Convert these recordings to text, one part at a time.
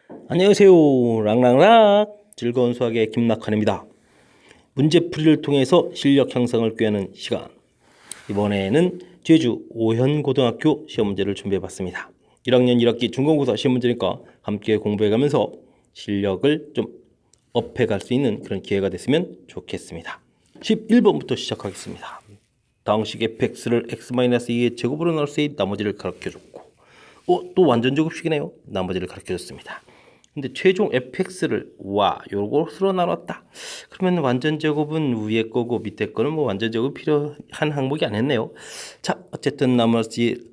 안녕하세요. 랑랑락 즐거운 수학의 김낙환입니다. 문제풀이를 통해서 실력 향상을 꾀하는 시간. 이번에는 제주 오현고등학교 시험 문제를 준비해봤습니다. 1학년 1학기 중간고사 시험 문제니까 함께 공부해가면서 실력을 좀 업해갈 수 있는 그런 기회가 됐으면 좋겠습니다. 11번부터 시작하겠습니다. 당식 fx를 x-2의 제곱으로 나눌 때 나머지를 가르쳐줬고 또 완전 제곱식이네요. 나머지를 가르쳐줬습니다. 근데 최종 fx를 요것으로 나눴다. 그러면 완전 제곱은 위에 거고 밑에 거는 뭐 완전 제곱 필요한 항목이 아니었네요. 자, 어쨌든 나머지를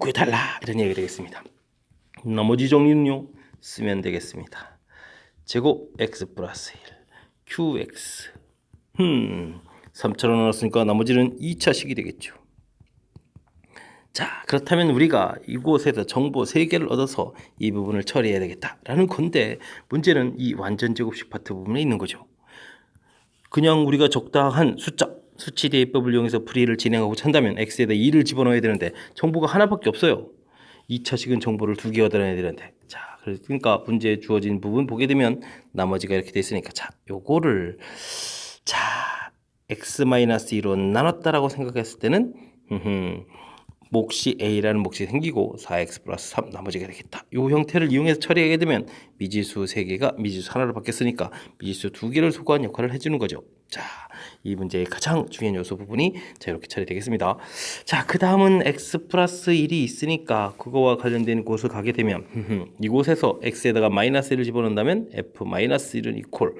구해달라 이런 얘기가 되겠습니다. 나머지 정리는요 쓰면 되겠습니다. 제곱 x 플러스 1 qx 3차로 나눴으니까 나머지는 2차식이 되겠죠. 자, 그렇다면 우리가 이곳에서 정보 3개를 얻어서 이 부분을 처리해야 되겠다라는 건데 문제는 이 완전 제곱식 파트 부분에 있는 거죠. 그냥 우리가 적당한 수치 대입법을 이용해서 풀이를 진행하고 한다면 x에다 2를 집어넣어야 되는데 정보가 하나밖에 없어요. 2차식은 정보를 2개 얻어내야 되는데 자, 그러니까 문제에 주어진 부분 보게 되면 나머지가 이렇게 돼 있으니까 자, 요거를 자 x-2로 나눴다라고 생각했을 때는 몫이 a라는 몫이 생기고 4x 플러스 3 나머지가 되겠다. 이 형태를 이용해서 처리하게 되면 미지수 3개가 미지수 하나로 바뀌었으니까 미지수 2개를 소거한 역할을 해주는 거죠. 자, 이 문제의 가장 중요한 요소 부분이 자 이렇게 처리되겠습니다. 자, 그 다음은 x 플러스 1이 있으니까 그거와 관련된 곳을 가게 되면 이곳에서 x에다가 마이너스 1을 집어넣는다면 f 마이너스 1은 이퀄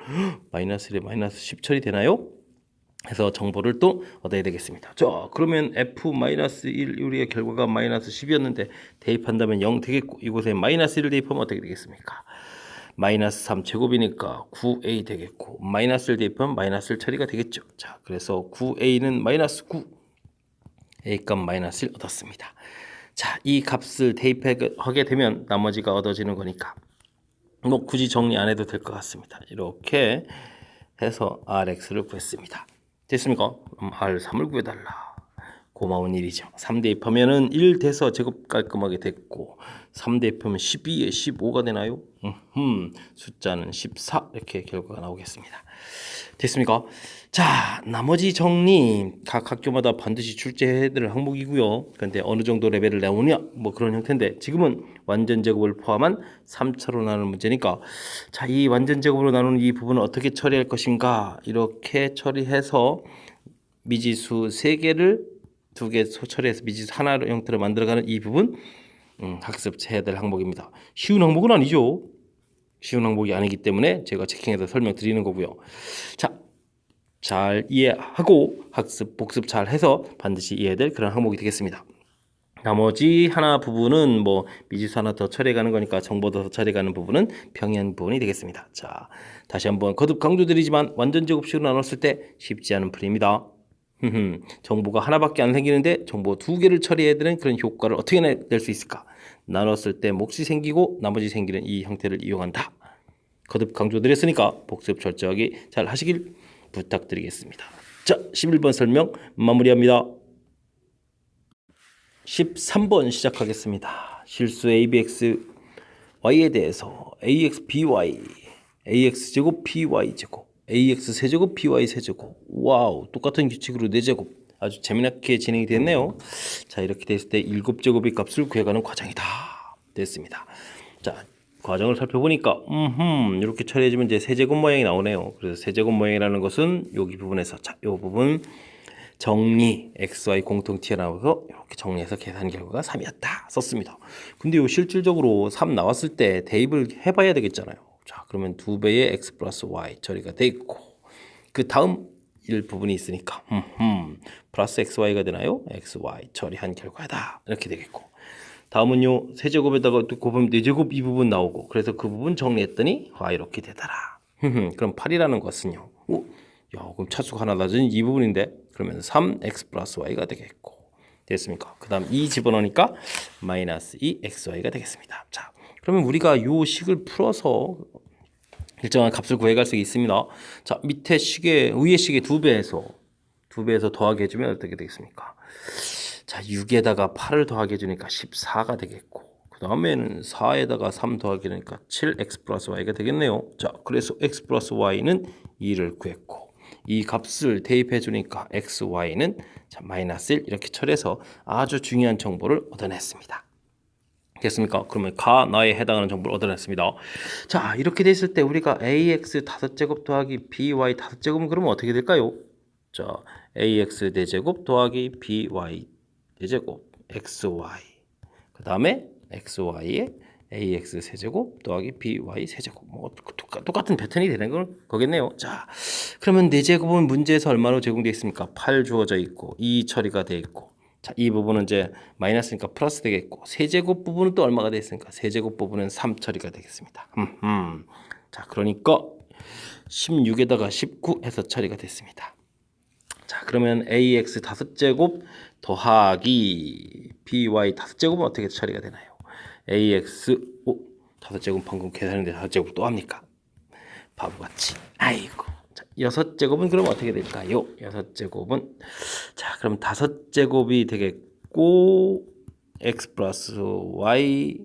마이너스 1에 마이너스 10 처리되나요? 해서 정보를 또 얻어야 되겠습니다. 자, 그러면 f-1 우리의 결과가 마이너스 10이었는데 대입한다면 0 되겠고 이곳에 마이너스 1을 대입하면 어떻게 되겠습니까? 마이너스 3제곱이니까 9a 되겠고 마이너스 1 대입하면 마이너스 1 처리가 되겠죠. 자, 그래서 9a는 마이너스 9 a값 마이너스 1 얻었습니다. 자, 이 값을 대입하게 되면 나머지가 얻어지는 거니까 뭐 굳이 정리 안 해도 될 것 같습니다. 이렇게 해서 rx를 구했습니다. 됐습니까? 그럼 R3을 구해달라. 고마운 일이죠. 3 대입하면은 1 돼서 제곱 깔끔하게 됐고 3 대입하면 12에 15가 되나요? 숫자는 14 이렇게 결과가 나오겠습니다. 됐습니까? 자, 나머지 정리 각 학교마다 반드시 출제해야 될 항목이고요. 근데 어느 정도 레벨을 나오냐 뭐 그런 형태인데 지금은 완전 제곱을 포함한 3차로 나누는 문제니까 자, 이 완전 제곱으로 나누는 이 부분을 어떻게 처리할 것인가 이렇게 처리해서 미지수 3개를 2개 처리해서 미지수 하나로 형태로 만들어가는 이 부분 학습해야 될 항목입니다. 쉬운 항목은 아니죠. 쉬운 항목이 아니기 때문에 제가 체킹해서 설명드리는 거고요. 자, 잘 이해하고 학습, 복습 잘 해서 반드시 이해해야 될 그런 항목이 되겠습니다. 나머지 하나 부분은 뭐 미지수 하나 더 처리해가는 거니까 정보 더 처리해가는 부분은 평행 부분이 되겠습니다. 자, 다시 한번 거듭 강조드리지만 완전 제곱식으로 나눴을 때 쉽지 않은 풀이입니다. 정보가 하나밖에 안 생기는데 정보 2개를 처리해야 되는 그런 효과를 어떻게 낼 수 있을까? 나눴을 때 몫이 생기고 나머지 생기는 이 형태를 이용한다. 거듭 강조드렸으니까 복습 철저하게 잘 하시길 부탁드리겠습니다. 자, 11번 설명 마무리합니다. 13번 시작하겠습니다. 실수 abx y에 대해서 ax by ax제곱 by제곱 ax 세제곱 by 세제곱 와우 똑같은 규칙으로 4제곱 아주 재미나게 진행이 됐네요. 자, 이렇게 됐을 때 7제곱의 값을 구해가는 과정이다 됐습니다. 자, 과정을 살펴보니까 이렇게 처리해주면 이제 세제곱 모양이 나오네요. 그래서 세제곱 모양이라는 것은 여기 부분에서 자, 이 부분 정리 xy 공통 튀어나와서 이렇게 정리해서 계산 결과가 3이었다 썼습니다. 근데 요 실질적으로 3 나왔을 때 대입을 해봐야 되겠잖아요. 자, 그러면 2배의 x 플러스 y 처리가 돼 있고 그 다음 일 부분이 있으니까 플러스 xy가 되나요? xy 처리한 결과다 이렇게 되겠고 다음은요 세제곱에다가 또 곱하면 4제곱 이 부분 나오고 그래서 그 부분 정리했더니 이렇게 되더라. 그럼 8이라는 것은요 야, 그럼 차수가 하나 낮은 이 부분인데 그러면 3x 플러스 y가 되겠고 됐습니까? 그 다음 2 집어넣으니까 마이너스 2xy가 되겠습니다. 자, 그러면 우리가 요 식을 풀어서 일정한 값을 구해갈 수 있습니다. 자, 밑에 식의 위의 식의 2배에서 더하게 해주면 어떻게 되겠습니까? 자, 6에다가 8을 더하게 해주니까 14가 되겠고 그 다음에는 4에다가 3 더하기니까 7x 플러스 y가 되겠네요. 자, 그래서 x 플러스 y는 2를 구했고 이 값을 대입해 주니까 x, y는 마이너스 1 이렇게 처리해서 아주 중요한 정보를 얻어냈습니다. 됐습니까? 그러면 가, 나에 해당하는 정보를 얻어냈습니다. 자, 이렇게 됐을 때 우리가 ax 5제곱 더하기 by 5제곱은 그러면 어떻게 될까요? 자, ax 4제곱 더하기 by 4제곱 xy 그 다음에 xy에 ax 세제곱 더하기 by 세제곱 뭐 똑같은 패턴이 되는 건 거겠네요. 자, 그러면 4제곱은 문제에서 얼마로 제공되어 있습니까? 8 주어져 있고 2 처리가 되어 있고 자, 이 부분은 이제 마이너스니까 플러스 되겠고 세제곱 부분은 또 얼마가 되어 있습니까? 세제곱 부분은 3 처리가 되겠습니다. 자, 그러니까 16에다가 19 해서 처리가 됐습니다. 자, 그러면 ax 5제곱 더하기 by 5제곱은 어떻게 처리가 되나요? ax 5제곱 방금 계산했는데 5제곱 또 합니까? 바보같이. 아이고. 자, 6제곱은 그럼 어떻게 될까요? 6제곱은 자, 그럼 5제곱이 되겠고 x 플러스 y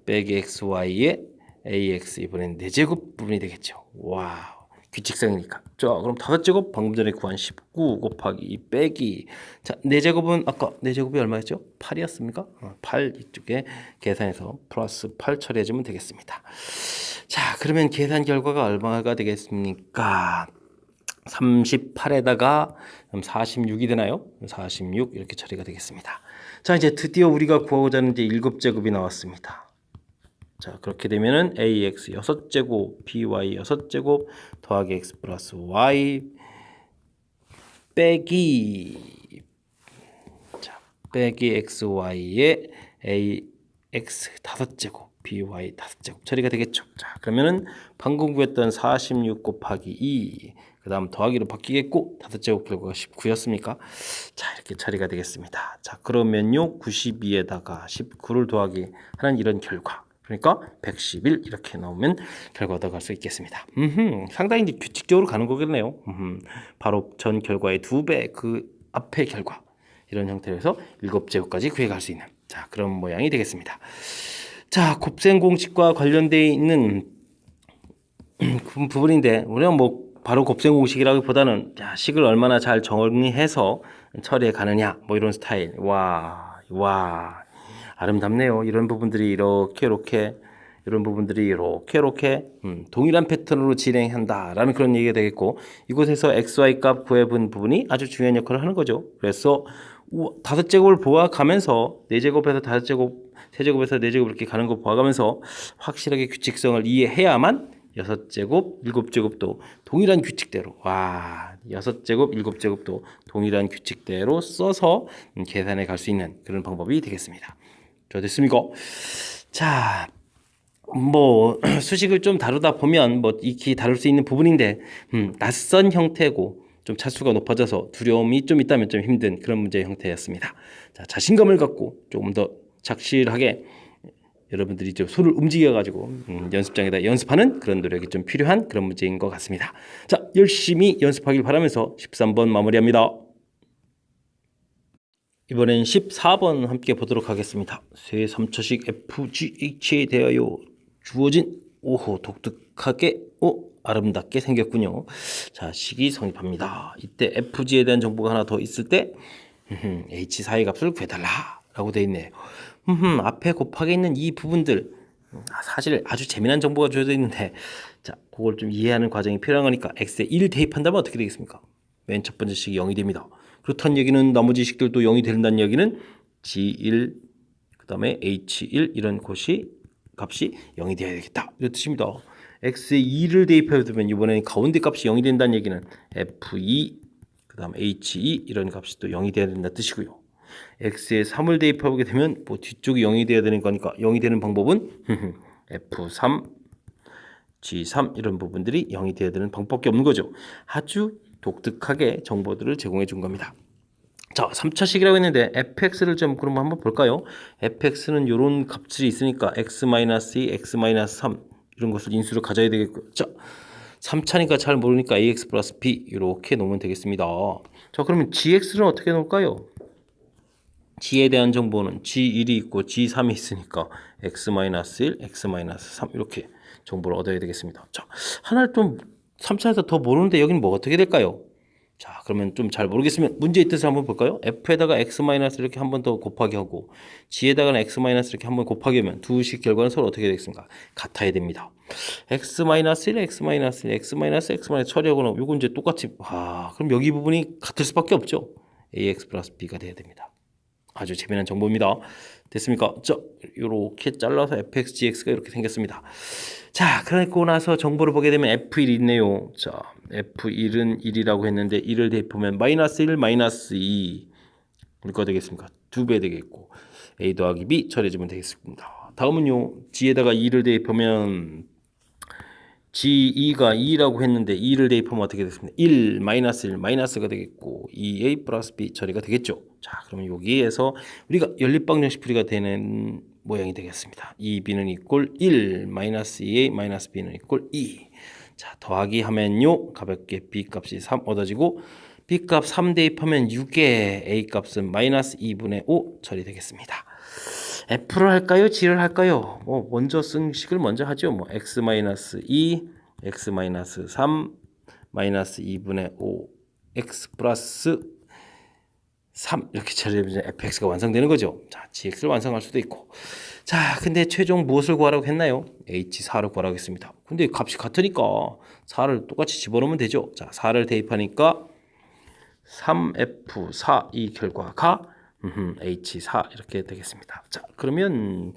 빼기 xy에 ax 이번엔 4제곱 부분이 되겠죠. 와우. 규칙성이니까. 자, 그럼 5제곱 방금 전에 구한 19 곱하기 2 빼기 자, 4제곱은 아까 4제곱이 얼마였죠? 8이었습니까? 8 이쪽에 계산해서 플러스 8 처리해주면 되겠습니다. 자, 그러면 계산 결과가 얼마가 되겠습니까? 38에다가 46이 되나요? 46 이렇게 처리가 되겠습니다. 자, 이제 드디어 우리가 구하고자 하는 이제 7제곱이 나왔습니다. 자, 그렇게 되면은 ax 6제곱 by 6제곱 더하기 x 플러스 y 빼기 자, 빼기 xy에 ax 5제곱 by 5제곱 처리가 되겠죠. 자, 그러면은 방금 구했던 46 곱하기 2 그 다음 더하기로 바뀌겠고 5제곱 결과가 19였습니까? 자, 이렇게 처리가 되겠습니다. 자, 그러면요 92에다가 19를 더하기 하는 이런 결과 그러니까 111 이렇게 나오면 결과 얻어갈 수 있겠습니다. 상당히 이제 규칙적으로 가는 거겠네요. 바로 전 결과의 2배 그 앞의 결과 이런 형태로 해서 7제곱까지 구해갈 수 있는 자, 그런 모양이 되겠습니다. 자, 곱셈 공식과 관련되어 있는 그 부분인데 우리가 뭐 바로 곱셈 공식이라기보다는 야, 식을 얼마나 잘 정리해서 처리해 가느냐 뭐 이런 스타일. 와 아름답네요. 이런 부분들이 이렇게 이런 부분들이 이렇게 동일한 패턴으로 진행한다라는 그런 얘기가 되겠고 이곳에서 xy 값 구해본 부분이 아주 중요한 역할을 하는 거죠. 그래서 5제곱을 보아가면서 4제곱에서 5제곱 3제곱에서 4제곱 이렇게 가는 거 보아가면서 확실하게 규칙성을 이해해야만 6제곱, 7제곱도 동일한 규칙대로 6제곱, 7제곱도 동일한 규칙대로 써서 계산해 갈 수 있는 그런 방법이 되겠습니다. 자, 됐습니까? 자, 뭐 수식을 좀 다루다 보면 뭐 익히 다룰 수 있는 부분인데 낯선 형태고 좀 차수가 높아져서 두려움이 좀 있다면 좀 힘든 그런 문제 형태였습니다. 자, 자신감을 갖고 조금 더 착실하게 여러분들이 좀 손을 움직여가지고 연습장에다 연습하는 그런 노력이 좀 필요한 그런 문제인 것 같습니다. 자, 열심히 연습하길 바라면서 13번 마무리합니다. 이번엔 14번 함께 보도록 하겠습니다. 세 3차식 FGH에 대하여 주어진 독특하게 아름답게 생겼군요. 자, 식이 성립합니다. 이때 FG에 대한 정보가 하나 더 있을 때 H 사이 값을 구해달라 라고 되어 있네요. 앞에 곱하기 있는 이 부분들 사실 아주 재미난 정보가 주어져 있는데 자, 그걸 좀 이해하는 과정이 필요한 거니까 x에 1 대입한다면 어떻게 되겠습니까? 맨 첫 번째 식이 0이 됩니다. 그렇다는 얘기는 나머지 식들도 0이 된다는 얘기는 G1 그 다음에 H1 이런 곳이 값이 0이 되어야 되겠다 이런 뜻입니다. x에 2를 대입해 두면 이번에는 가운데 값이 0이 된다는 얘기는 F2 그 다음 H2 이런 값이 또 0이 되어야 된다는 뜻이고요. x에 3을 대입하게 되면 뭐 뒤쪽이 0이 되어야 되는 거니까 0이 되는 방법은 F3, G3 이런 부분들이 0이 되어야 되는 방법밖에 없는 거죠. 아주 독특하게 정보들을 제공해 준 겁니다. 자, 3차식이라고 했는데 fx를 좀 그럼 한번 볼까요? fx는 이런 값들이 있으니까 x-2, x-3 이런 것을 인수로 가져야 되겠고요. 자, 3차니까 잘 모르니까 ax 플러스 b 이렇게 놓으면 되겠습니다. 자, 그러면 gx는 어떻게 놓을까요? g에 대한 정보는 g1이 있고 g3이 있으니까 x-1, x-3 이렇게 정보를 얻어야 되겠습니다. 자, 하나를 좀 3차에서 더 모르는데 여기는 뭐가 어떻게 될까요? 자, 그러면 좀 잘 모르겠으면 문제의 뜻을 한번 볼까요? f에다가 x- 이렇게 한 번 더 곱하기 하고 g에다가는 x- 이렇게 한 번 곱하기 하면 두식 결과는 서로 어떻게 되겠습니까? 같아야 됩니다. x-1, x-1, x-x 처리하고는 요거 이제 똑같이 그럼 여기 부분이 같을 수밖에 없죠. ax 플러스 b가 돼야 됩니다. 아주 재미난 정보입니다. 됐습니까? 자, 요렇게 잘라서 fx, gx가 이렇게 생겼습니다. 자, 그러고 나서 정보를 보게 되면 f1이 있네요. 자, f1은 1이라고 했는데 1을 대입하면 마이너스 1, 마이너스 2 이거 되겠습니까? 2배 되겠고 a 더하기 b 처리해주면 되겠습니다. 다음은요, g에다가 2를 대입하면 G2가 2라고 했는데 2를 대입하면 어떻게 됐습니까? 1, 마이너스 1, 마이너스가 되겠고 2A 플러스 B 처리가 되겠죠. 자, 그러면 여기에서 우리가 연립방정식 풀이가 되는 모양이 되겠습니다. 2B는 이꼴 1, 마이너스 2A, 마이너스 B는 이꼴 2. 자, 더하기 하면요, 가볍게 B 값이 3 얻어지고 B 값 3 대입하면 6에 A 값은 마이너스 2분의 5 처리되겠습니다. F를 할까요? G를 할까요? 먼저 쓴 식을 먼저 하죠. x-2, x-3, 마이너스 2분의 5, x 플러스 3 이렇게 처리하면 fx가 완성되는 거죠. 자, gx를 완성할 수도 있고. 자, 근데 최종 무엇을 구하라고 했나요? h4를 구하라고 했습니다. 근데 값이 같으니까 4를 똑같이 집어넣으면 되죠. 자, 4를 대입하니까 3f4 이 결과가 H4 이렇게 되겠습니다. 자, 그러면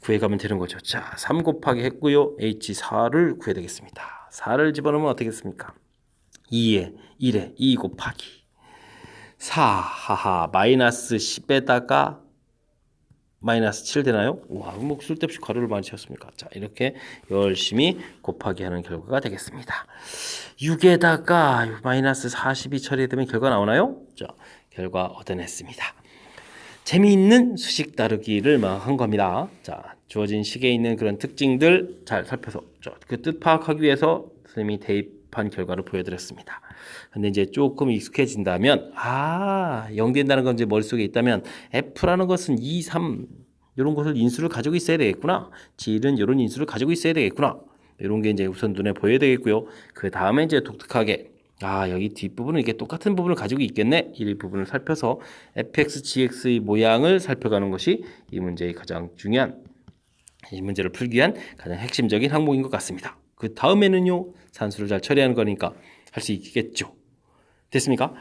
구해가면 되는 거죠. 자, 3 곱하기 했고요. H4를 구해야 되겠습니다. 4를 집어넣으면 어떻게 됐습니까? 2에 1에 2 곱하기 4 하하 마이너스 10에다가 마이너스 7 되나요? 와, 뭐 쓸데없이 가로를 많이 쳤습니까? 자, 이렇게 열심히 곱하기 하는 결과가 되겠습니다. 6에다가 마이너스 40이 처리되면 결과 나오나요? 자, 결과 얻어냈습니다. 재미있는 수식 다루기를 막 한 겁니다. 자, 주어진 식에 있는 그런 특징들 잘 살펴서 그 뜻 파악하기 위해서 선생님이 대입한 결과를 보여드렸습니다. 근데 이제 조금 익숙해진다면 연계된다는 건 이제 머릿속에 있다면 F라는 것은 2, 3 이런 것을 인수를 가지고 있어야 되겠구나. G는 이런 인수를 가지고 있어야 되겠구나. 이런 게 이제 우선 눈에 보여야 되겠고요. 그 다음에 이제 독특하게 여기 뒷부분은 이게 똑같은 부분을 가지고 있겠네. 이 부분을 살펴서 fx, gx의 모양을 살펴가는 것이 이 문제의 가장 중요한, 이 문제를 풀기 위한 가장 핵심적인 항목인 것 같습니다. 그 다음에는요, 산수를 잘 처리하는 거니까 할 수 있겠죠. 됐습니까?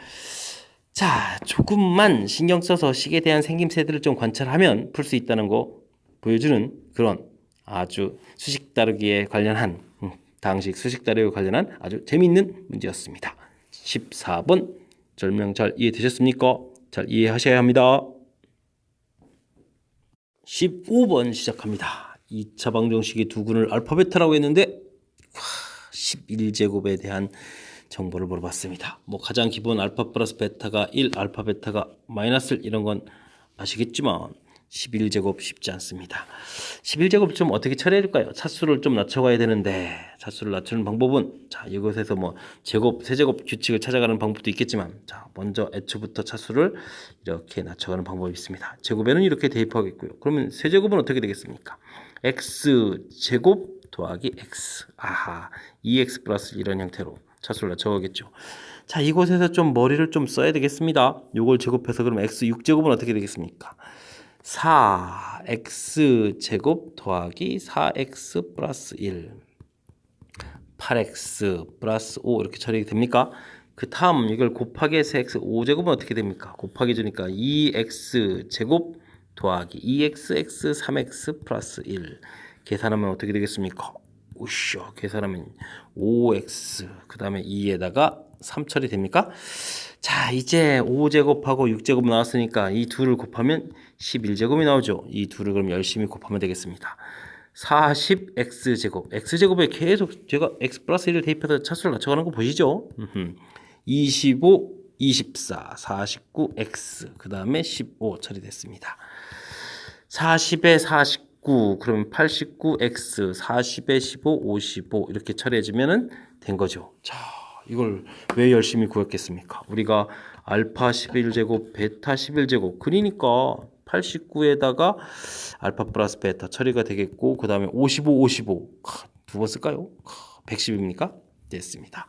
자, 조금만 신경 써서 식에 대한 생김새들을 좀 관찰하면 풀 수 있다는 거 보여주는 그런 아주 수식 다루기에 관련한 당식 수식 다루기에 관련한 아주 재미있는 문제였습니다. 14번 설명 잘 이해되셨습니까? 잘 이해하셔야 합니다. 15번 시작합니다. 2차 방정식의 두 근을 알파 베타라고 했는데 11제곱에 대한 정보를 물어봤습니다. 가장 기본 알파 플러스 베타가 1, 알파 베타가 마이너스 1 이런 건 아시겠지만 11제곱 쉽지 않습니다. 11제곱 좀 어떻게 처리할까요? 차수를 좀 낮춰가야 되는데 차수를 낮추는 방법은 자, 이곳에서 제곱, 세제곱 규칙을 찾아가는 방법도 있겠지만 자, 먼저 애초부터 차수를 이렇게 낮춰가는 방법이 있습니다. 제곱에는 이렇게 대입하겠고요. 그러면 세제곱은 어떻게 되겠습니까? x제곱 더하기 x 2x 플러스 이런 형태로 차수를 낮춰가겠죠. 자, 이곳에서 좀 머리를 좀 써야 되겠습니다. 요걸 제곱해서 그러면 x 6제곱은 어떻게 되겠습니까? 4x제곱 더하기 4x 플러스 1 8x 플러스 5 이렇게 처리가 됩니까? 그 다음 이걸 곱하기 해서 x 5제곱은 어떻게 됩니까? 곱하기 주니까 2x제곱 더하기 2xx 3x 플러스 1 계산하면 어떻게 되겠습니까? 우쇼 계산하면 5x 그 다음에 2에다가 3 처리됩니까? 자, 이제 5제곱하고 6제곱 나왔으니까 이 둘을 곱하면 11제곱이 나오죠. 이 둘을 그럼 열심히 곱하면 되겠습니다. 40x제곱 x제곱에 계속 제가 x 플러스 1을 대입해서 차수를 낮춰가는 거 보시죠. 25, 24, 49x 그 다음에 15 처리됐습니다. 40에 49 그러면 89x 40에 15, 55 이렇게 처리해주면 된 거죠. 자, 이걸 왜 열심히 구했겠습니까? 우리가 알파 11제곱, 베타 11제곱. 그러니까 89에다가 알파 플러스 베타 처리가 되겠고, 그 다음에 55, 55. 두 번 쓸까요? 110입니까? 됐습니다.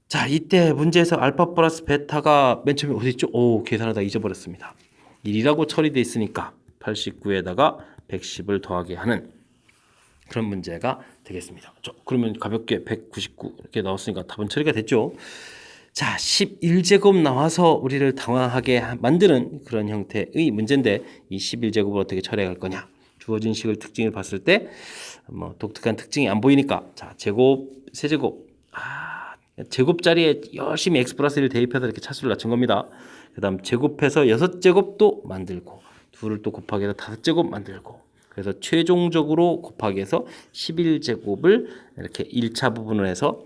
자, 이때 문제에서 알파 플러스 베타가 맨 처음에 어디 있죠? 오, 계산하다 잊어버렸습니다. 1이라고 처리되어 있으니까 89에다가 110을 더하게 하는 그런 문제가 되겠습니다. 그러면 가볍게 199 이렇게 나왔으니까 답은 처리가 됐죠. 자, 11제곱 나와서 우리를 당황하게 만드는 그런 형태의 문제인데, 이 11제곱을 어떻게 처리할 거냐? 주어진 식을 특징을 봤을 때 뭐 독특한 특징이 안 보이니까, 자, 제곱, 세제곱, 제곱 자리에 열심히 x 플러스 1을 대입해서 이렇게 차수를 낮춘 겁니다. 그 다음 제곱해서 6제곱도 만들고, 둘을 또 곱하기 해서 5제곱 만들고, 그래서 최종적으로 곱하기 해서 11제곱을 이렇게 1차 부분을 해서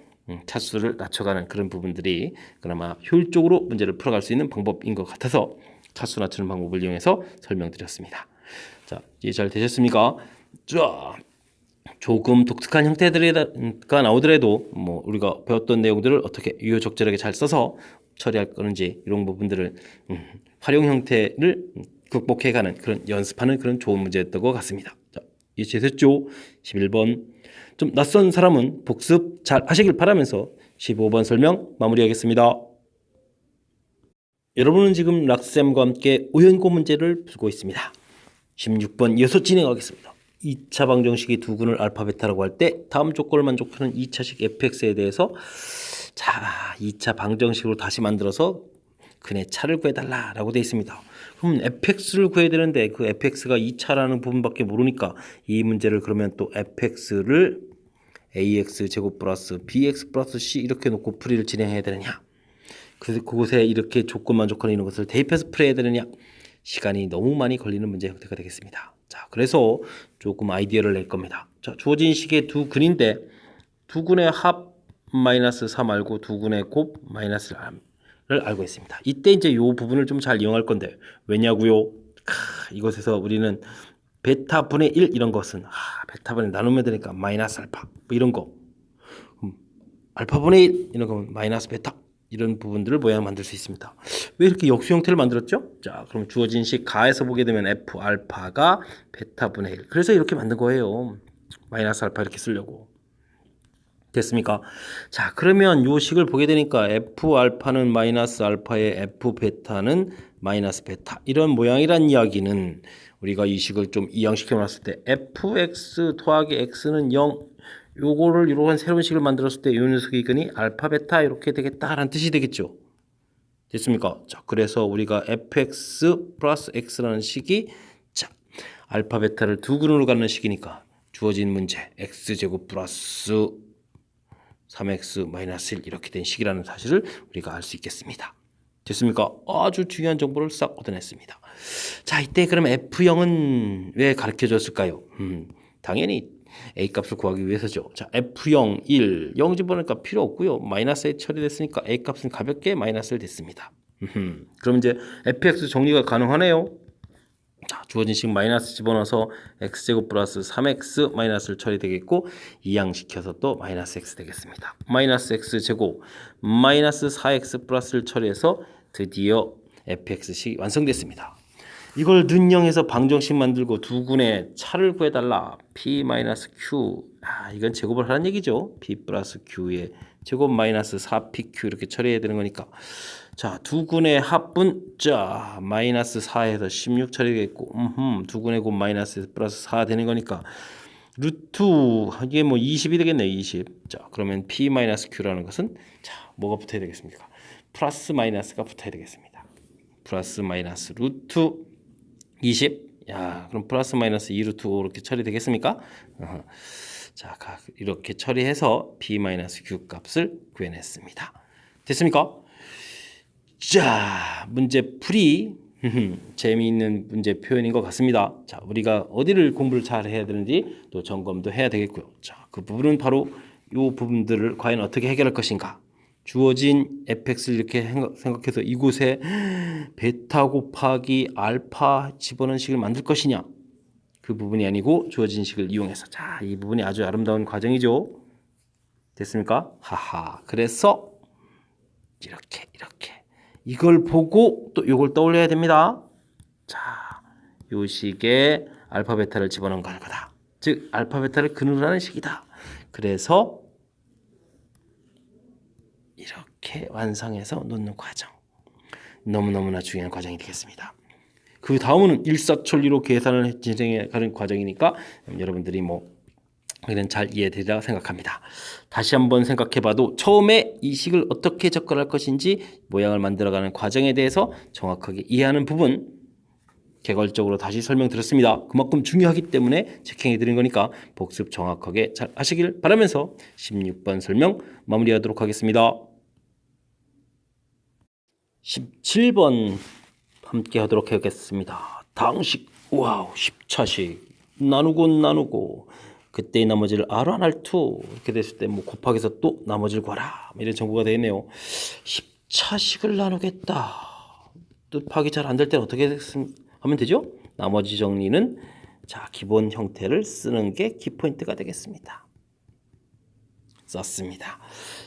차수를 낮춰가는 그런 부분들이 그나마 효율적으로 문제를 풀어갈 수 있는 방법인 것 같아서 차수 낮추는 방법을 이용해서 설명드렸습니다. 자, 이해 잘 되셨습니까? 자, 조금 독특한 형태가 나오더라도 뭐 우리가 배웠던 내용들을 어떻게 유효적절하게 잘 써서 처리할 거는지 이런 부분들을 활용 형태를 극복해가는 그런 연습하는 그런 좋은 문제였던 것 같습니다. 자, 이해되셨죠? 11번 좀 낯선 사람은 복습 잘 하시길 바라면서 15번 설명 마무리하겠습니다. 여러분은 지금 락쌤과 함께 우연고 문제를 풀고 있습니다. 16번 이어서 진행하겠습니다. 2차 방정식이 두 근을 알파 베타라고 할 때 다음 조건을 만족하는 2차식 fx에 대해서, 자, 2차 방정식으로 다시 만들어서 근의 차를 구해달라라고 되어 있습니다. 그럼 fx를 구해야 되는데 그 fx가 2차라는 부분밖에 모르니까 이 문제를 그러면 또 fx를 ax 제곱 플러스 bx 플러스 c 이렇게 놓고 풀이를 진행해야 되느냐, 그곳에 이렇게 조건 만족하는 이런 것을 대입해서 풀어야 되느냐, 시간이 너무 많이 걸리는 문제 형태가 되겠습니다. 자, 그래서 조금 아이디어를 낼 겁니다. 자, 주어진 식의 두 근인데 두 근의 합 마이너스 3 알고 두 근의 곱 마이너스 를 알고 있습니다. 이때 이제 이 부분을 좀 잘 이용할 건데, 왜냐고요? 이것에서 우리는 베타 분의 1 이런 것은 베타 분의 나누면 되니까 마이너스 알파 뭐 이런 거, 알파 분의 1 이런 거면 마이너스 베타 이런 부분들을 모양 만들 수 있습니다. 왜 이렇게 역수 형태를 만들었죠? 자, 그럼 주어진 식 가에서 보게 되면 f 알파가 베타 분의 1, 그래서 이렇게 만든 거예요. 마이너스 알파 이렇게 쓰려고. 됐습니까? 자, 그러면 요 식을 보게 되니까 f 알파는 마이너스 알파에 f 베타는 마이너스 베타 이런 모양이란 이야기는, 우리가 이 식을 좀 이양시켜 놨을 때 fx 더하기 x는 0, 요거를 이런 새로운 식을 만들었을 때 요 녀석의 근이 알파 베타 이렇게 되겠다라는 뜻이 되겠죠. 됐습니까? 자, 그래서 우리가 fx 플러스 x라는 식이, 자, 알파 베타를 두 근으로 갖는 식이니까 주어진 문제 x제곱 플러스 3x 마이너스 1 이렇게 된 식이라는 사실을 우리가 알 수 있겠습니다. 됐습니까? 아주 중요한 정보를 싹 얻어냈습니다. 자, 이때 그럼 F0은 왜 가르쳐 줬을까요? 당연히 A 값을 구하기 위해서죠. 자, F0, 1, 0 집어넣으니까 필요 없고요. 마이너스에 처리됐으니까 A 값은 가볍게 마이너스 1 됐습니다. 그럼 이제 fx 정리가 가능하네요. 자, 주어진 식 마이너스 집어넣어서 x제곱 플러스 3x 마이너스를 처리되겠고, 이항시켜서 또 마이너스 x 되겠습니다. 마이너스 x제곱 마이너스 4x 플러스를 처리해서 드디어 fx식이 완성됐습니다. 이걸 는영해서 방정식 만들고 두 군의 차를 구해달라. p 마이너스 q, 이건 제곱을 하라는 얘기죠. p 플러스 q의 제곱 마이너스 4pq 이렇게 처리해야 되는 거니까, 자, 두 군의 합분, 자, 마이너스 4에서 16 처리되겠고, 두 군의 곱 마이너스 플러스 4 되는 거니까 루트, 이게 뭐 20이 되겠네요. 20. 자, 그러면 p 마이너스 q라는 것은, 자, 뭐가 붙어야 되겠습니까? 플러스 마이너스가 붙어야 되겠습니다. 플러스 마이너스 루트 20. 야, 그럼 플러스 마이너스 2 루트 5 이렇게 처리되겠습니까? 자, 이렇게 처리해서 p 마이너스 q 값을 구해냈습니다. 됐습니까? 자, 문제 풀이 재미있는 문제 표현인 것 같습니다. 자, 우리가 어디를 공부를 잘 해야 되는지 또 점검도 해야 되겠고요. 자, 그 부분은 바로 이 부분들을 과연 어떻게 해결할 것인가. 주어진 fx를 이렇게 생각해서 이곳에 베타 곱하기 알파 집어넣은 식을 만들 것이냐, 그 부분이 아니고 주어진 식을 이용해서, 자, 이 부분이 아주 아름다운 과정이죠. 됐습니까? 하하. 그래서 이렇게 이걸 보고 또 이걸 떠올려야 됩니다. 자, 요 식에 알파 베타를 집어넣은 거다. 즉 알파 베타를 근으로 하는 식이다. 그래서 이렇게 완성해서 놓는 과정. 너무너무나 중요한 과정이 되겠습니다. 그 다음은 일사천리로 계산을 진행해 가는 과정이니까 여러분들이 뭐 이런 잘 이해되리라 생각합니다. 다시 한번 생각해봐도 처음에 이 식을 어떻게 접근할 것인지 모양을 만들어가는 과정에 대해서 정확하게 이해하는 부분 개괄적으로 다시 설명드렸습니다. 그만큼 중요하기 때문에 체킹해 드린 거니까 복습 정확하게 잘 하시길 바라면서 16번 설명 마무리하도록 하겠습니다. 17번 함께 하도록 하겠습니다. 당식, 와우, 10차식 나누고 그때의 나머지를 R1, R2 이렇게 됐을 때 뭐 곱하기해서 또 나머지를 구하라 이런 정보가 되어 있네요. 10차식을 나누겠다. 뜻하기 잘 안 될 때는 어떻게 하면 되죠? 나머지 정리는 자 기본 형태를 쓰는 게 키포인트가 되겠습니다. 썼습니다.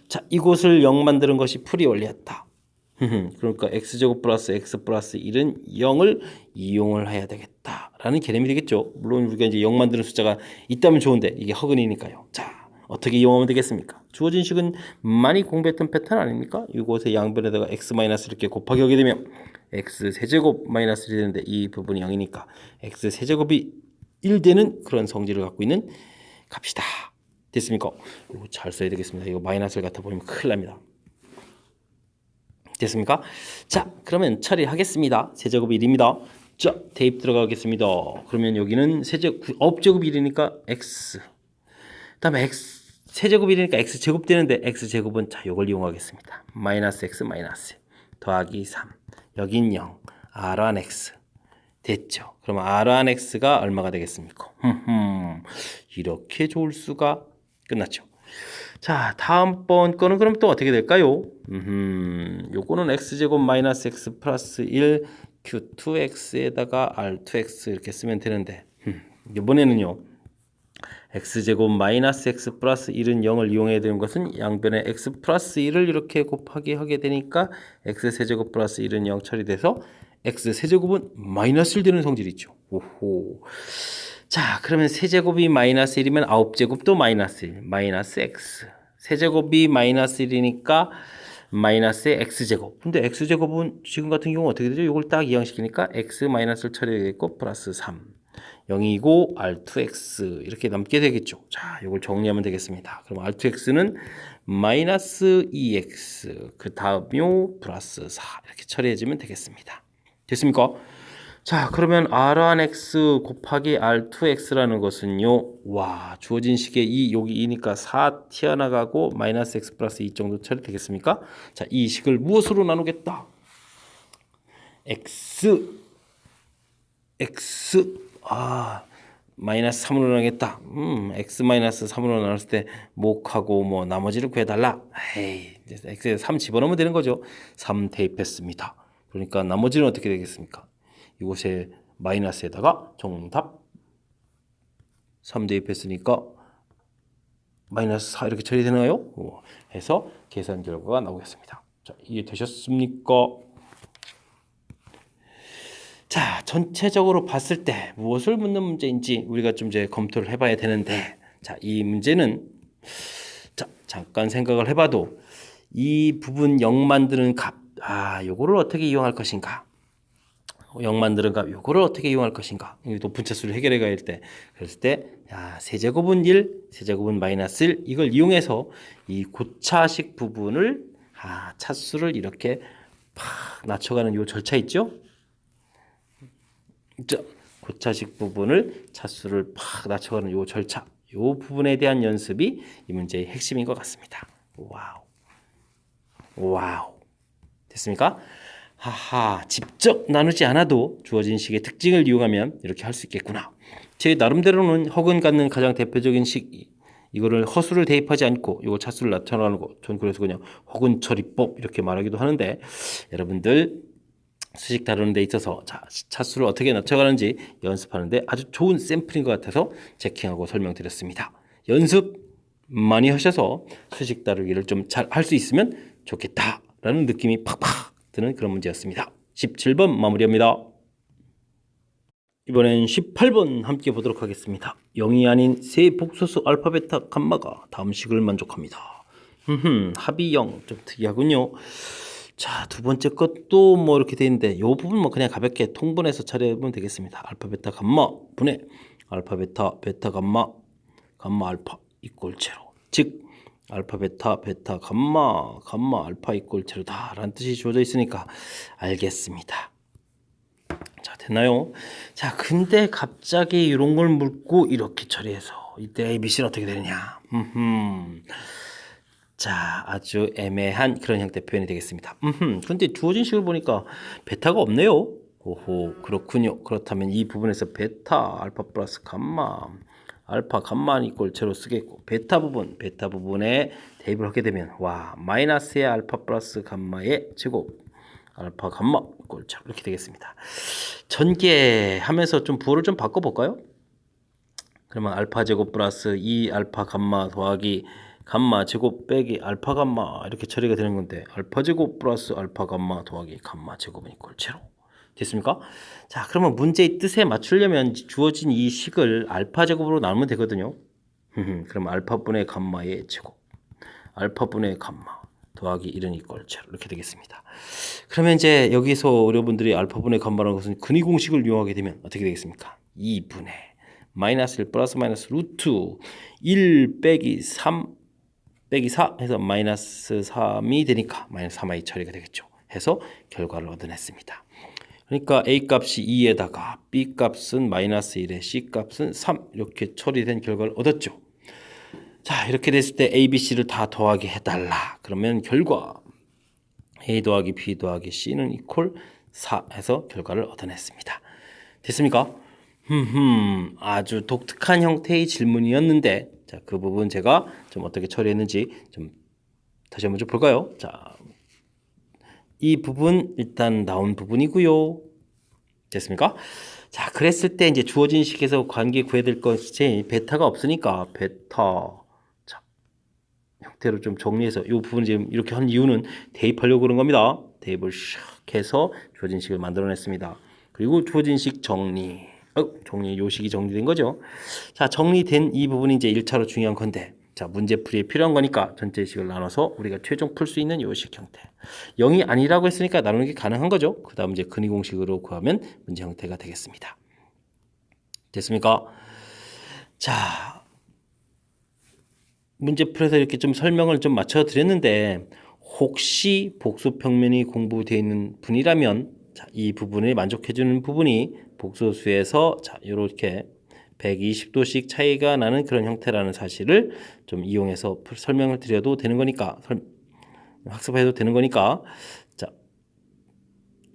자 이곳을 0 만드는 것이 풀이 원리였다. 그러니까 x제곱 플러스 x 플러스 1은 0을 이용을 해야 되겠다라는 개념이 되겠죠. 물론 우리가 이제 0 만드는 숫자가 있다면 좋은데 이게 허근이니까요. 자 어떻게 이용하면 되겠습니까? 주어진 식은 많이 공부했던 패턴 아닙니까? 이곳에 양변에다가 x 마이너스 이렇게 곱하기 하게 되면 x 세제곱 마이너스 1이 되는데 이 부분이 0이니까 x 세제곱이 1 되는 그런 성질을 갖고 있는 값이다. 됐습니까? 이거 잘 써야 되겠습니다. 이거 마이너스를 갖다 보면 큰일 납니다. 됐습니까? 자 그러면 처리하겠습니다. 세제곱이 1입니다. 자 대입 들어가겠습니다. 그러면 여기는 업제곱이 1이니까 x 그 다음에 x 세제곱이 1이니까 x제곱 되는데 x제곱은 자 요걸 이용하겠습니다. 마이너스 x 마이너스 더하기 3 여긴 0 r1 x 됐죠. 그럼 r1 x가 얼마가 되겠습니까? 이렇게 좋을 수가 끝났죠. 자 다음번 거는 그럼 또 어떻게 될까요? 요거는 x제곱 마이너스 x 플러스 1 q2x에다가 r2x 이렇게 쓰면 되는데 이번에는요 x제곱 마이너스 x 플러스 1은 0을 이용해야 되는 것은 양변에 x 플러스 1을 이렇게 곱하기 하게 되니까 x 세제곱 플러스 1은 0 처리돼서 x 세제곱은 마이너스 1 되는 성질이 있죠. 오호. 자 그러면 세제곱이 마이너스 1이면 9제곱도 마이너스 1 마이너스 x 세제곱이 마이너스 1이니까 마이너스의 x제곱 근데 x제곱은 지금 같은 경우 어떻게 되죠? 이걸 딱 이항시키니까 x 마이너스를 처리되겠고 플러스 3 0이고 r2x 이렇게 남게 되겠죠. 자 이걸 정리하면 되겠습니다. 그럼 r2x는 마이너스 2x 그 다음요 플러스 4 이렇게 처리해주면 되겠습니다. 됐습니까? 자 그러면 r1x 곱하기 r2x라는 것은요 와 주어진 식에 2 여기 2니까 4 튀어나가고 마이너스 x 플러스 2 정도 처리되겠습니까? 자 이 식을 무엇으로 나누겠다? x 마이너스 3으로 나누겠다. x 마이너스 3으로 나눴을 때 목하고 뭐 나머지를 구해달라. 에이 x에 3 집어넣으면 되는 거죠. 3 대입했습니다. 그러니까 나머지는 어떻게 되겠습니까? 이곳에 마이너스에다가 정답 3 대입했으니까 마이너스 4 이렇게 처리되나요? 해서 계산 결과가 나오겠습니다. 자, 이해되셨습니까? 자, 전체적으로 봤을 때 무엇을 묻는 문제인지 우리가 좀 이제 검토를 해봐야 되는데, 자, 이 문제는 자, 잠깐 생각을 해봐도 이 부분 0 만드는 값, 요거를 어떻게 이용할 것인가? 0 만드는 값, 요거를 어떻게 이용할 것인가? 높은 차수를 해결해 가야 할 때, 그랬을 때, 세제곱은 1, 세제곱은 마이너스 1, 이걸 이용해서 이 고차식 부분을, 차수를 이렇게 팍 낮춰가는 요 절차 있죠? 고차식 부분을 차수를 팍 낮춰가는 요 절차, 요 부분에 대한 연습이 이 문제의 핵심인 것 같습니다. 와우. 됐습니까? 직접 나누지 않아도 주어진 식의 특징을 이용하면 이렇게 할 수 있겠구나. 제 나름대로는 허근 갖는 가장 대표적인 식, 이거를 허수를 대입하지 않고 이거 차수를 나타내는 거, 전 그래서 그냥 허근 처리법 이렇게 말하기도 하는데, 여러분들 수식 다루는 데 있어서 차수를 어떻게 낮춰가는지 연습하는 데 아주 좋은 샘플인 것 같아서 체킹하고 설명드렸습니다. 연습 많이 하셔서 수식 다루기를 좀 잘 할 수 있으면 좋겠다라는 느낌이 팍팍 드는 그런 문제였습니다. 17번 마무리합니다. 이번엔 18번 함께 보도록 하겠습니다. 0이 아닌 세 복소수 알파, 베타, 감마가 다음 식을 만족합니다. 합이 0, 좀 특이하군요. 자, 두 번째 것도 뭐 이렇게 돼 있는데 이 부분 뭐 그냥 가볍게 통분해서 처리해보면 되겠습니다. 알파, 베타, 감마 분해 알파, 베타, 베타, 감마, 감마, 알파 이꼴 제로. 즉 알파, 베타, 베타, 감마, 감마, 알파 이꼴 제로다 라는 뜻이 주어져 있으니까 알겠습니다. 자, 됐나요? 자, 근데 갑자기 이런 걸 묻고 이렇게 처리해서 이때 ABC는 어떻게 되느냐? 자, 아주 애매한 그런 형태 표현이 되겠습니다. 근데 주어진 식을 보니까 베타가 없네요. 오호, 그렇군요. 그렇다면 이 부분에서 베타, 알파 플러스 감마, 알파, 감마 이꼴 제로 쓰겠고 베타 부분에 대입을 하게 되면 와, 마이너스의 알파 플러스 감마의 제곱 알파, 감마 이꼴 제로 이렇게 되겠습니다. 전개하면서 좀 부호를 좀 바꿔볼까요? 그러면 알파 제곱 플러스 2 알파 감마 더하기 감마 제곱 빼기 알파 감마 이렇게 처리가 되는 건데 알파 제곱 플러스 알파 감마 더하기 감마 제곱은 이꼴 제로 됐습니까? 자, 그러면 문제의 뜻에 맞추려면 주어진 이 식을 알파 제곱으로 나누면 되거든요. 그럼 알파분의 감마의 제곱 알파분의 감마 더하기 1은 이꼴 제로 이렇게 되겠습니다. 그러면 이제 여기서 여러분들이 알파분의 감마라는 것은 근위 공식을 이용하게 되면 어떻게 되겠습니까? 2분의 마이너스 1 플러스 마이너스 루트 1 빼기 3 빼기 4 해서 마이너스 3이 되니까 마이너스 3i 처리가 되겠죠. 해서 결과를 얻어냈습니다. 그러니까 A 값이 2에다가 B 값은 마이너스 1에 C 값은 3 이렇게 처리된 결과를 얻었죠. 자, 이렇게 됐을 때 A, B, C를 다 더하게 해달라. 그러면 결과 A 더하기 B 더하기 C는 이퀄 4 해서 결과를 얻어냈습니다. 됐습니까? 아주 독특한 형태의 질문이었는데 자, 그 부분 제가 좀 어떻게 처리했는지 좀 다시 한번 좀 볼까요? 자, 이 부분 일단 나온 부분이고요. 됐습니까? 자, 그랬을 때 이제 주어진 식에서 관계 구해야 될 것이 베타가 없으니까 베타 자, 형태로 좀 정리해서 이 부분 지금 이렇게 한 이유는 대입하려고 그런 겁니다. 대입을 샥 해서 주어진 식을 만들어냈습니다. 그리고 주어진 식 정리. 정리 요식이 정리된 거죠. 자, 정리된 이 부분이 이제 1차로 중요한 건데 자, 문제풀이에 필요한 거니까 전체식을 나눠서 우리가 최종 풀 수 있는 요식 형태 0이 아니라고 했으니까 나누는 게 가능한 거죠. 그 다음 이제 근위 공식으로 구하면 문제 형태가 되겠습니다. 됐습니까? 자, 문제풀에서 이렇게 좀 설명을 좀 맞춰 드렸는데 혹시 복수평면이 공부되어 있는 분이라면 자, 이 부분을 만족해주는 부분이 복소수에서 자, 이렇게 120도씩 차이가 나는 그런 형태라는 사실을 좀 이용해서 설명을 드려도 되는 거니까 학습해도 되는 거니까 자,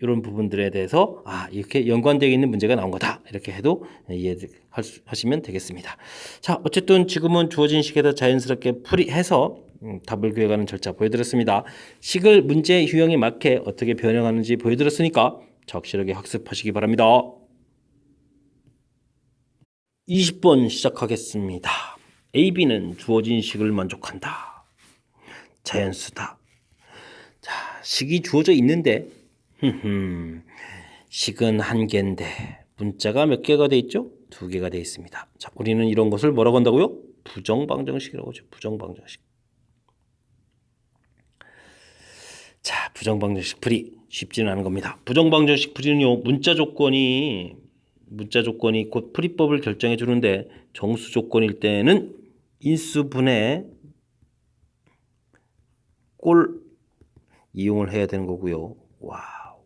이런 부분들에 대해서 이렇게 연관되어 있는 문제가 나온 거다 이렇게 해도 이해하시면 되겠습니다. 자, 어쨌든 지금은 주어진 식에다 자연스럽게 풀이해서 답을 구해가는 절차 보여드렸습니다. 식을 문제 유형에 맞게 어떻게 변형하는지 보여드렸으니까 적실하게 학습하시기 바랍니다. 20번 시작하겠습니다. A, B는 주어진 식을 만족한다. 자연수다. 자, 식이 주어져 있는데 식은 한 개인데 문자가 몇 개가 돼 있죠? 2개가 돼 있습니다. 자, 우리는 이런 것을 뭐라고 한다고요? 부정방정식이라고 하죠. 부정방정식. 자, 부정방정식 풀이 쉽지는 않은 겁니다. 부정방정식 풀이는요, 문자 조건이 곧 풀이법을 결정해 주는데 정수 조건일 때는 인수분해 꼴 이용을 해야 되는 거고요. 와우.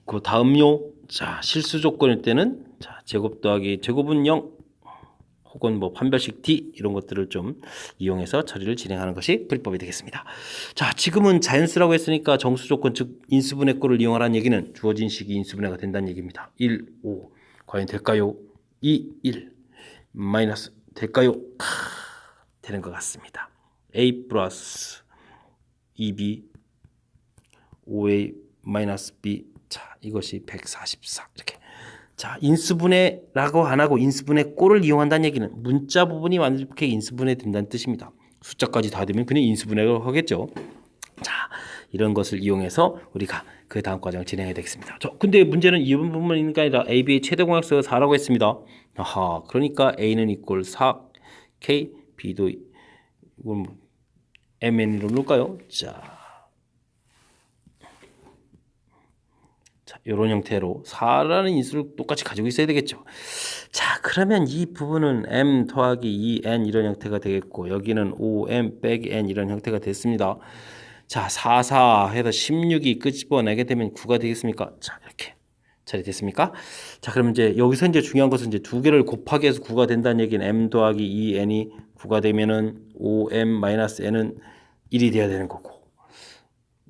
그 다음요. 자, 실수 조건일 때는 자, 제곱 더하기 제곱은 0 혹은 뭐 판별식 D 이런 것들을 좀 이용해서 처리를 진행하는 것이 풀이법이 되겠습니다. 자, 지금은 자연수라고 했으니까 정수 조건 즉 인수분해 꼴을 이용하라는 얘기는 주어진 식이 인수분해가 된다는 얘기입니다. 1, 5 과연 될까요? 2, 1 마이너스 될까요? 되는 것 같습니다. A 플러스 2B 5A 마이너스 B 자, 이것이 144 이렇게 자, 인수분해라고 안 하고 인수분해 꼴을 이용한다는 얘기는 문자 부분이 완벽하게 인수분해 된다는 뜻입니다. 숫자까지 다 되면 그냥 인수분해를 하겠죠. 자, 이런 것을 이용해서 우리가 그 다음 과정을 진행해야 되겠습니다. 근데 문제는 이 부분이 아니라 AB의 최대 공약수가 4라고 했습니다. 아하, 그러니까 A는 이꼴 4, K, B도 이건 MN으로 놓을까요? 자, 이런 형태로 4라는 인수를 똑같이 가지고 있어야 되겠죠. 자, 그러면 이 부분은 M 더하기 2N 이런 형태가 되겠고, 여기는 5M 빼기 N 이런 형태가 됐습니다. 자, 4, 4 해서 16이 끄집어내게 되면 9가 되겠습니까? 자, 이렇게 처리됐습니까? 자, 그럼 이제 여기서 이제 중요한 것은 이제 두 개를 곱하기 해서 9가 된다는 얘기는 M 더하기 2N이 9가 되면은 5M-N은 1이 돼야 되는 거고,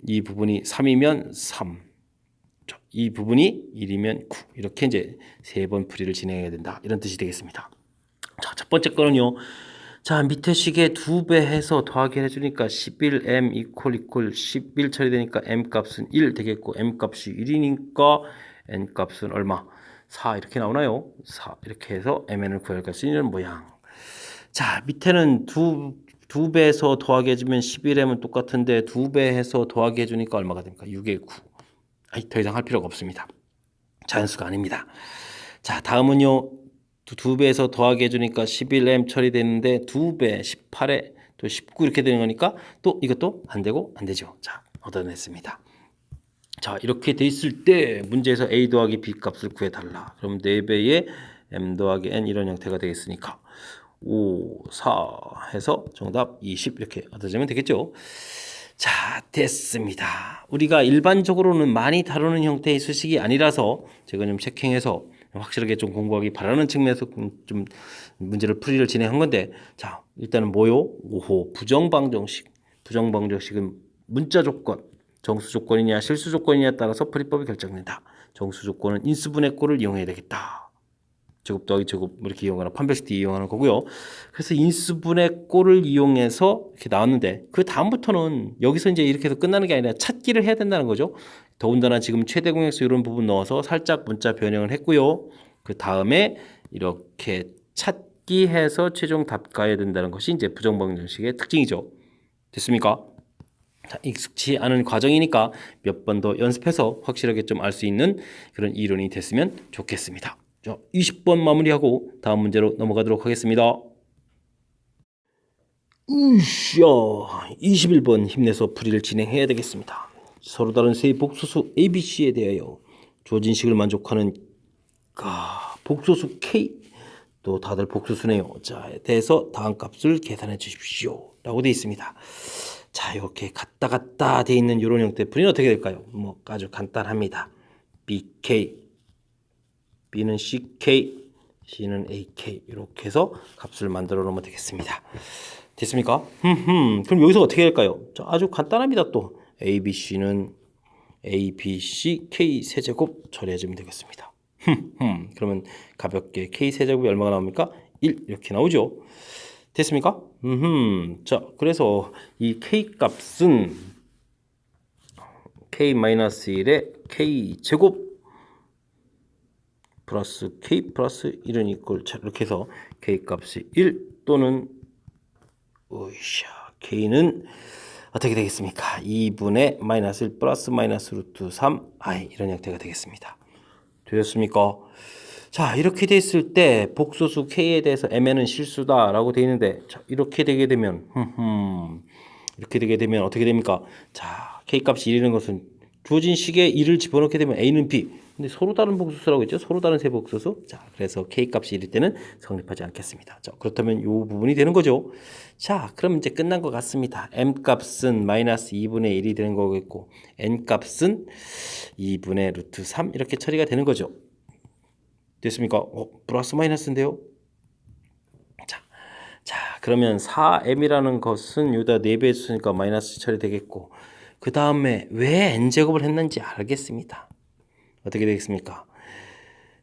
이 부분이 3이면 3. 이 부분이 1이면 9. 이렇게 이제 세 번 풀이를 진행해야 된다. 이런 뜻이 되겠습니다. 자, 첫 번째 거는요. 자, 밑에 식에 2배 해서 더하기 해주니까 11m 이퀄 11 처리되니까 m 값은 1 되겠고, m 값이 1이니까 n 값은 얼마? 4 이렇게 나오나요? 4 이렇게 해서 mn을 구할 수 있는 모양. 자, 밑에는 2배에서 더하기 해주면 11m은 똑같은데 2배 해서 더하기 해주니까 얼마가 됩니까? 6의 9. 더 이상 할 필요가 없습니다. 자연수가 아닙니다. 자, 다음은요. 2배에서 더하기 해주니까 11m 처리되는데 2배 18에 또 19 이렇게 되는 거니까 또 이것도 안 되고 안 되죠. 자, 얻어냈습니다. 자, 이렇게 돼 있을 때 문제에서 a 더하기 b 값을 구해달라. 그럼 4배의 m 더하기 n 이런 형태가 되겠으니까 5, 4 해서 정답 20 이렇게 얻어지면 되겠죠. 자, 됐습니다. 우리가 일반적으로는 많이 다루는 형태의 수식이 아니라서 제가 좀 체킹해서 확실하게 좀 공부하기 바라는 측면에서 좀 문제를 풀이를 진행한 건데, 자, 일단은 뭐요? 5호 부정방정식. 부정방정식은 문자 조건, 정수 조건이냐 실수 조건이냐에 따라서 풀이법이 결정된다. 정수 조건은 인수분해 꼴을 이용해야 되겠다. 제곱 더하기 제곱 이렇게 이용하는 판별식 이용하는 거고요. 그래서 인수분해 꼴을 이용해서 이렇게 나왔는데, 그 다음부터는 여기서 이제 이렇게 해서 끝나는 게 아니라 찾기를 해야 된다는 거죠. 더군다나 지금 최대 공약수 이런 부분 넣어서 살짝 문자 변형을 했고요. 그 다음에 이렇게 찾기 해서 최종 답 가야 된다는 것이 이제 부정방정식의 특징이죠. 됐습니까? 자, 익숙치 않은 과정이니까 몇 번 더 연습해서 확실하게 좀 알 수 있는 그런 이론이 됐으면 좋겠습니다. 자, 20번 마무리하고 다음 문제로 넘어가도록 하겠습니다. 21번 힘내서 풀이를 진행해야 되겠습니다. 서로 다른 세 복소수 ABC에 대하여 주어진 식을 만족하는 복소수 K, 또 다들 복소수네요. 자에 대해서 다음 값을 계산해 주십시오 라고 되어 있습니다. 자, 이렇게 갔다 되어 있는 이런 형태 풀이는 어떻게 될까요? 뭐 아주 간단합니다. BK, B는 CK, C는 AK 이렇게 해서 값을 만들어 놓으면 되겠습니다. 됐습니까? 그럼 여기서 어떻게 할까요? 아주 간단합니다. 또 ABC는 ABCK 세제곱 처리해주면 되겠습니다. 그러면 가볍게 K 세제곱이 얼마가 나옵니까? 1 이렇게 나오죠. 됐습니까? 자, 그래서 이 K 값은 K-1의 K 제곱 플러스 K 플러스 1은 이꼴 이렇게 해서 K 값이 1 또는 K는 어떻게 되겠습니까? 2분의 마이너스 1 플러스 마이너스 루트 3i 이런 형태가 되겠습니다. 되셨습니까? 자, 이렇게 됐을 때 복소수 K에 대해서 Mn은 실수다 라고 되어 있는데, 자, 이렇게 되게 되면 어떻게 됩니까? 자, K 값이 1이라는 것은 주어진 식에 1을 집어넣게 되면 A는 B. 근데 서로 다른 복소수라고 했죠. 서로 다른 세 복소수. 자, 그래서 K 값이 1일 때는 성립하지 않겠습니다. 자, 그렇다면 이 부분이 되는 거죠. 자, 그럼 이제 끝난 것 같습니다. M 값은 마이너스 2분의 1이 되는 거겠고, N 값은 2분의 루트 3 이렇게 처리가 되는 거죠. 됐습니까? 플러스 마이너스인데요. 자, 그러면 4m이라는 것은 여기다 4배 했으니까 마이너스 처리되겠고, 그 다음에 왜 n제곱을 했는지 알겠습니다. 어떻게 되겠습니까?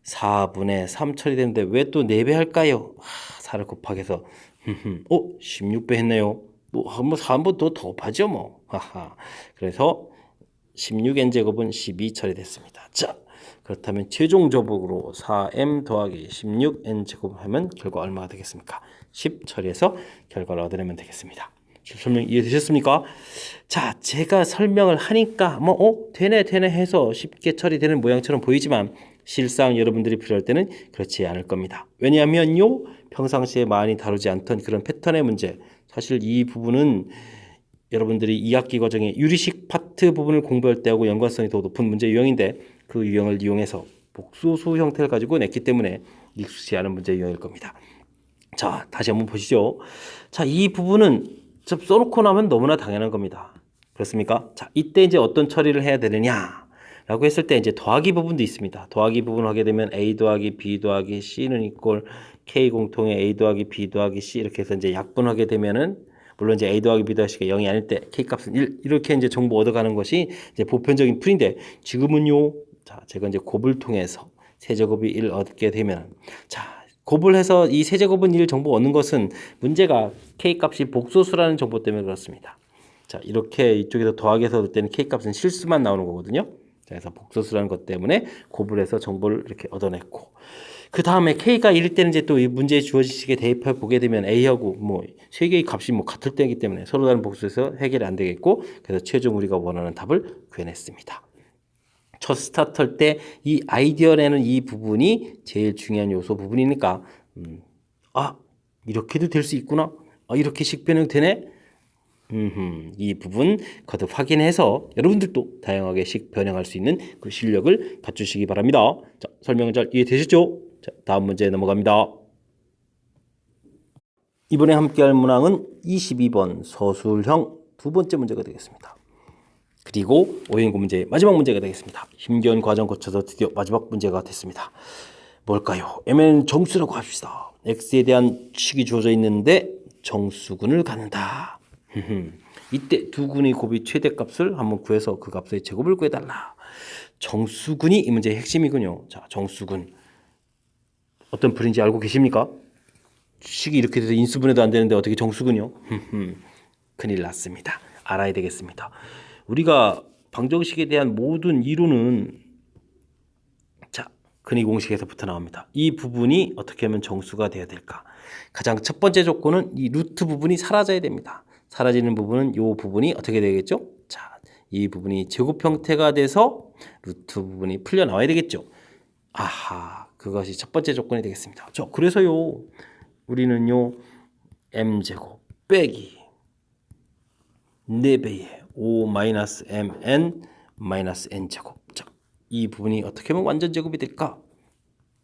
4분의 3 처리되는데 왜 또 4배 할까요? 4를 곱하기 해서 16배 했네요. 뭐 4번 더 곱하죠 뭐. 그래서 16n제곱은 12 처리됐습니다. 자, 그렇다면 최종적으로 4m 더하기 16n제곱 하면 결과 얼마가 되겠습니까? 10 처리해서 결과를 얻어내면 되겠습니다. 설명 이해되셨습니까? 자, 제가 설명을 하니까 되네 해서 쉽게 처리되는 모양처럼 보이지만 실상 여러분들이 필요할 때는 그렇지 않을 겁니다. 왜냐하면요, 평상시에 많이 다루지 않던 그런 패턴의 문제, 사실 이 부분은 여러분들이 2학기 과정에 유리식 파트 부분을 공부할 때하고 연관성이 더 높은 문제 유형인데 그 유형을 이용해서 복소수 형태를 가지고 냈기 때문에 익숙치 않은 문제 유형일 겁니다. 자, 다시 한번 보시죠. 자, 이 부분은 써놓고 나면 너무나 당연한 겁니다. 그렇습니까? 자, 이때 이제 어떤 처리를 해야 되느냐 라고 했을 때 이제 더하기 부분도 있습니다. 더하기 부분을 하게 되면 A 더하기 B 더하기 C는 이꼴 K 공통의 A 더하기 B 더하기 C 이렇게 해서 이제 약분하게 되면은 물론 이제 A 더하기 B 더하기 C가 0이 아닐 때 K 값은 1 이렇게 이제 정보 얻어가는 것이 이제 보편적인 풀인데 지금은요. 자, 제가 이제 곱을 통해서 세제곱이 1 얻게 되면 자, 곱을 해서 이 세제곱은 1 정보 얻는 것은 문제가 K값이 복소수라는 정보 때문에 그렇습니다. 자, 이렇게 이쪽에서 더하기해서 얻을 때는 K값은 실수만 나오는 거거든요. 자, 그래서 복소수라는 것 때문에 곱을 해서 정보를 이렇게 얻어냈고 그 다음에 K가 1일 때는 이제 또 이 문제에 주어지시게 대입해 보게 되면 A하고 세 개의 값이 같을 때이기 때문에 서로 다른 복수에서 해결이 안 되겠고 그래서 최종 우리가 원하는 답을 구해냈습니다. 첫 스타트 할 때 이 아이디어 내는 이 부분이 제일 중요한 요소 부분이니까 이렇게도 될 수 있구나. 이렇게 식 변형되네. 이 부분 거듭 확인해서 여러분들도 다양하게 식 변형할 수 있는 그 실력을 갖추시기 바랍니다. 자, 설명 잘 이해되셨죠? 자, 다음 문제 넘어갑니다. 이번에 함께할 문항은 22번 서술형 두 번째 문제가 되겠습니다. 그리고 오행고 문제의 마지막 문제가 되겠습니다. 힘겨운 과정 거쳐서 드디어 마지막 문제가 됐습니다. 뭘까요? m은 정수라고 합시다. x에 대한 식이 주어져 있는데 정수근을 갖는다. 이때 두 근의 곱이 최대값을 한번 구해서 그 값의 제곱을 구해달라. 정수근이 이 문제의 핵심이군요. 자, 정수근 어떤 풀인지 알고 계십니까? 식이 이렇게 돼서 인수분해도 안 되는데 어떻게 정수근이요? 큰일 났습니다. 알아야 되겠습니다. 우리가 방정식에 대한 모든 이론은 자, 근의 공식에서부터 나옵니다. 이 부분이 어떻게 하면 정수가 되어야 될까? 가장 첫 번째 조건은 이 루트 부분이 사라져야 됩니다. 사라지는 부분은 이 부분이 어떻게 되겠죠? 자, 이 부분이 제곱 형태가 돼서 루트 부분이 풀려 나와야 되겠죠? 아하, 그것이 첫 번째 조건이 되겠습니다. 그래서요, 우리는요, m제곱 빼기 4배의 5-mn-n제곱. 자, 이 부분이 어떻게 하면 완전 제곱이 될까?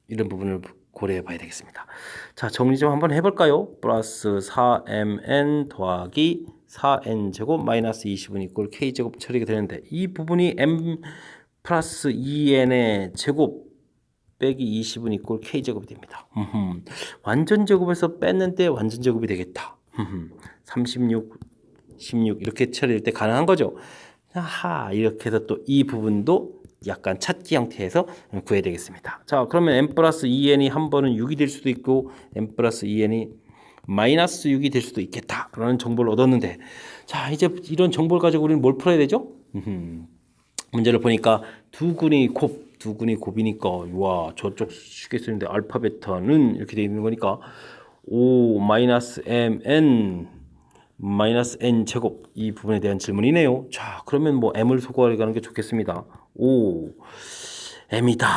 이런 부분을 고려해 봐야 되겠습니다. 자, 정리 좀 한번 해볼까요? 플러스 4mn 더하기 4n제곱 마이너스 20은 이꼴 k제곱 처리가 되는데 이 부분이 m 플러스 2n의 제곱 빼기 20은 이꼴 k제곱이 됩니다. 완전 제곱에서 뺐는데 완전 제곱이 되겠다. 36, 16 이렇게 처리될 때 가능한 거죠. 이렇게 해서 또 이 부분도 약간 찾기 형태에서 구해야 되겠습니다. 자, 그러면 m 플러스 2n이 한 번은 6이 될 수도 있고 m 플러스 2n이 마이너스 6이 될 수도 있겠다 라는 정보를 얻었는데 자, 이제 이런 정보를 가지고 우리는 뭘 풀어야 되죠? 문제를 보니까 두 근이 곱이니까 와, 저쪽 쉽게 쓰는데 알파 베타는 이렇게 되어 있는 거니까 5-mn 마이너스 n 제곱 이 부분에 대한 질문이네요. 자, 그러면 m을 소거하는 게 좋겠습니다. m이다.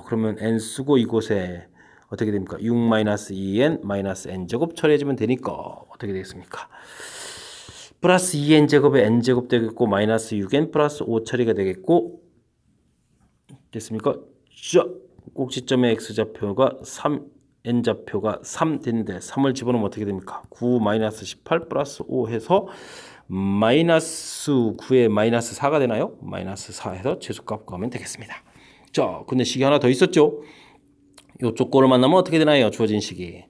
그러면 n 쓰고 이곳에 어떻게 됩니까? 6-2n 마이너스 n 제곱 처리해주면 되니까 어떻게 되겠습니까? 플러스 2n 제곱에 n 제곱 되겠고 마이너스 6n 플러스 5 처리가 되겠고 됐습니까? 자, 꼭지점의 x좌표가 3n좌표가 3 되는데 3을 집어넣으면 어떻게 됩니까? 9 마이너스 18 플러스 5 해서 마이너스 9에 마이너스 4가 되나요? 마이너스 4 해서 최소값 구하면 되겠습니다. 자, 근데 식이 하나 더 있었죠? 요쪽 꼴을 만나면 어떻게 되나요? 주어진 식이.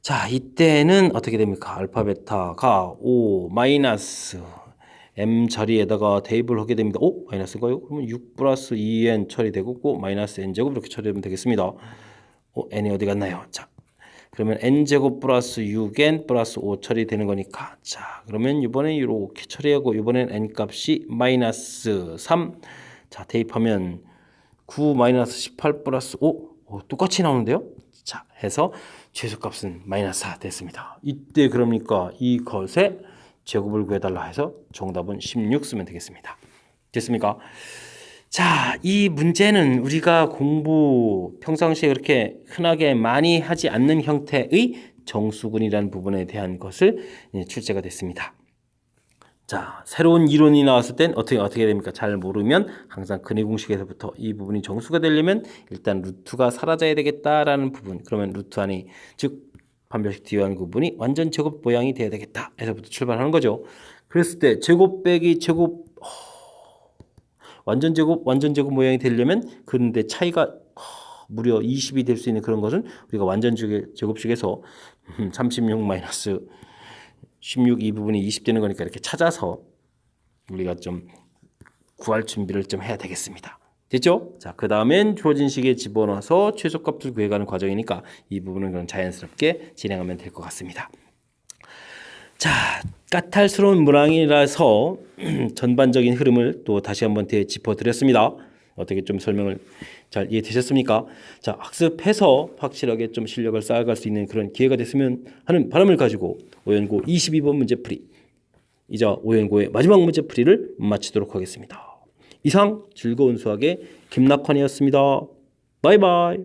자, 이때는 어떻게 됩니까? 알파 베타가 5 마이너스 m 자리에다가 대입을 하게 됩니다. 마이너스인가요? 그러면 6 플러스 2n 처리되고 마이너스 n제곱 이렇게 처리하면 되겠습니다. n이 어디 갔나요? 자, 그러면 n제곱 플러스 6n 플러스 5 처리되는 거니까 자, 그러면 이번에 이렇게 처리하고 이번엔 n 값이 마이너스 3 자, 대입하면 9 마이너스 18 플러스 5 똑같이 나오는데요. 자, 해서 최소값은 마이너스 4 됐습니다. 이때 그러니까 이것의 제곱을 구해달라 해서 정답은 16 쓰면 되겠습니다. 됐습니까? 자, 이 문제는 우리가 공부 평상시에 그렇게 흔하게 많이 하지 않는 형태의 정수근이라는 부분에 대한 것을 출제가 됐습니다. 자, 새로운 이론이 나왔을 땐 어떻게 됩니까? 잘 모르면 항상 근의 공식에서부터 이 부분이 정수가 되려면 일단 루트가 사라져야 되겠다라는 부분. 그러면 루트 안이 즉 판별식 뒤와 구분이 완전 제곱 모양이 돼야 되겠다 해서부터 출발하는 거죠. 그랬을 때 제곱 빼기 제곱 완전 제곱 모양이 되려면 그런데 차이가 무려 20이 될 수 있는 그런 것은 우리가 완전 제곱식에서 36 마이너스 16 이 부분이 20 되는 거니까 이렇게 찾아서 우리가 좀 구할 준비를 좀 해야 되겠습니다. 됐죠? 자, 그 다음엔 주어진 식에 집어넣어서 최소값을 구해가는 과정이니까 이 부분은 그럼 자연스럽게 진행하면 될 것 같습니다. 자, 까탈스러운 문항이라서 전반적인 흐름을 또 다시 한번 짚어드렸습니다. 어떻게 좀 설명을 잘 이해되셨습니까? 자, 학습해서 확실하게 좀 실력을 쌓아갈 수 있는 그런 기회가 됐으면 하는 바람을 가지고 오연고 22번 문제풀이 이자 오연고의 마지막 문제풀이를 마치도록 하겠습니다. 이상 즐거운 수학의 김낙환이었습니다. 바이바이.